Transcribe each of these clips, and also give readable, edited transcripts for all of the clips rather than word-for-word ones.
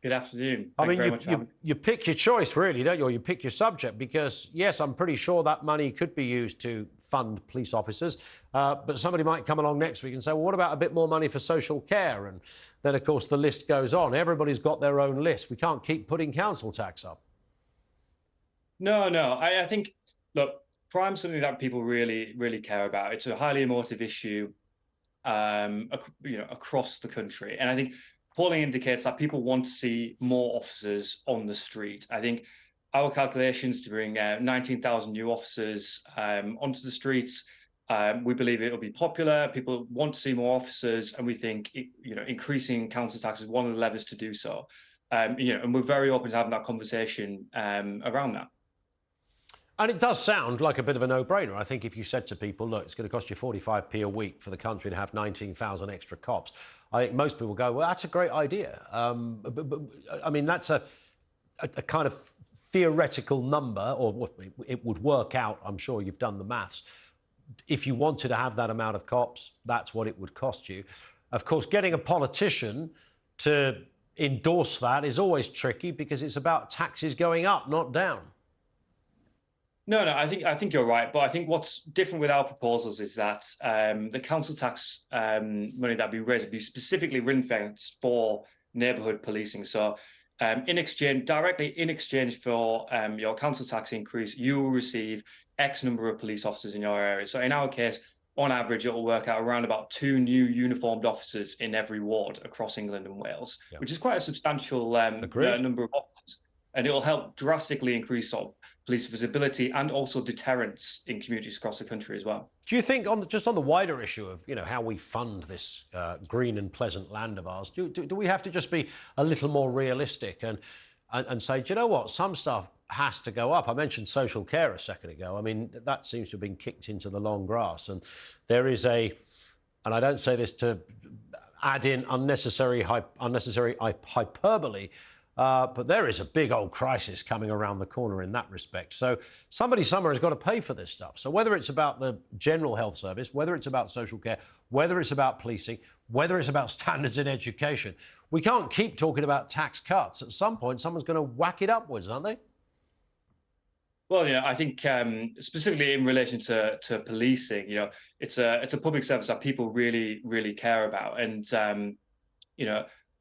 Good afternoon. I Thank you mean, very you, much for having you, me. you pick your choice, really, don't you? Or you pick your subject, because, yes, I'm pretty sure that money could be used to fund police officers. But somebody might come along next week and say, well, what about a bit more money for social care? And then, of course, the list goes on. Everybody's got their own list. We can't keep putting council tax up. No. I think, look, crime's something that people really, really care about. It's a highly emotive issue, across the country. And I think polling indicates that people want to see more officers on the street. I think our calculations to bring 19,000 new officers onto the streets. We believe it will be popular. People want to see more officers, and we think increasing council tax is one of the levers to do so. And we're very open to having that conversation around that. And it does sound like a bit of a no-brainer. I think if you said to people, look, it's going to cost you 45p a week for the country to have 19,000 extra cops, I think most people go, well, that's a great idea. But I mean, that's a kind of theoretical number, or it would work out. I'm sure you've done the maths. If you wanted to have that amount of cops, that's what it would cost you. Of course, getting a politician to endorse that is always tricky, because it's about taxes going up, not down. No. I think you're right, but I think what's different with our proposals is that the council tax money that we raise will be specifically ring-fenced for neighbourhood policing. So, directly in exchange for your council tax increase, you will receive X number of police officers in your area. So, in our case, on average, it will work out around about 2 new uniformed officers in every ward across England and Wales, which is quite a substantial number of officers. And it will help drastically increase sort of police visibility and also deterrence in communities across the country as well. Do you think, just on the wider issue of how we fund this green and pleasant land of ours, do we have to just be a little more realistic and say, do you know what, some stuff has to go up? I mentioned social care a second ago. I mean, that seems to have been kicked into the long grass, and there is and I don't say this to add in unnecessary hyperbole. But there is a big old crisis coming around the corner in that respect. So somebody somewhere has got to pay for this stuff. So whether it's about the general health service, whether it's about social care, whether it's about policing, whether it's about standards in education, we can't keep talking about tax cuts. At some point, someone's going to whack it upwards, aren't they? Well, I think specifically in relation to policing, it's a public service that people really, really care about. And,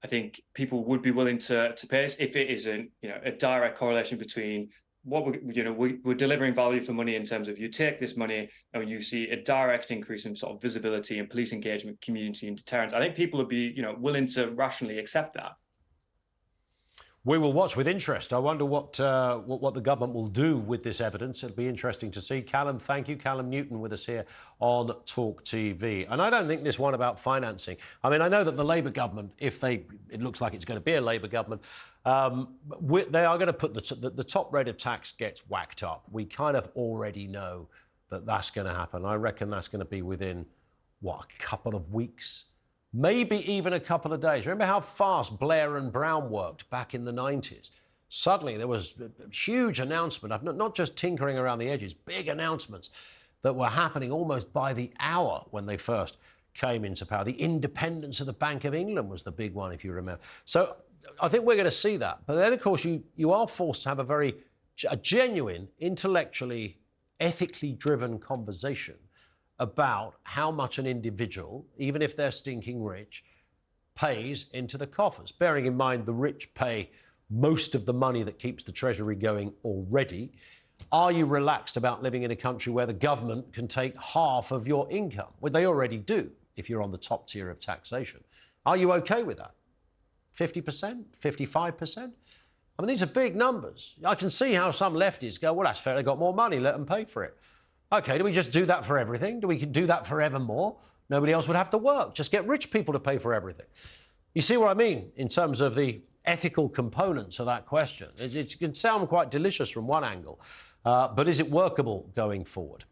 I think people would be willing to pay us if it isn't, a direct correlation between what we're delivering value for money in terms of you take this money and you see a direct increase in sort of visibility and police engagement, community and deterrence. I think people would be, willing to rationally accept that. We will watch with interest. I wonder what the government will do with this evidence. It'll be interesting to see. Callum, thank you. Callum Newton with us here on TalkTV. And I don't think this one about financing. I mean, I know that the Labour government, it looks like it's going to be a Labour government, they are going to put the top rate of tax gets whacked up. We kind of already know that that's going to happen. I reckon that's going to be within, a couple of weeks? Maybe even a couple of days. Remember how fast Blair and Brown worked back in the 90s? Suddenly there was a huge announcement of not just tinkering around the edges, big announcements that were happening almost by the hour when they first came into power. The independence of the Bank of England was the big one, if you remember. So I think we're going to see that. But then, of course, you are forced to have a genuine, intellectually, ethically driven conversation about how much an individual, even if they're stinking rich, pays into the coffers. Bearing in mind the rich pay most of the money that keeps the Treasury going already. Are you relaxed about living in a country where the government can take half of your income? Well, they already do if you're on the top tier of taxation. Are you OK with that? 50%? 55%? I mean, these are big numbers. I can see how some lefties go, well, that's fair, they got more money, let them pay for it. OK, do we just do that for everything? Do we do that forevermore? Nobody else would have to work. Just get rich people to pay for everything. You see what I mean in terms of the ethical components of that question? It can sound quite delicious from one angle, but is it workable going forward?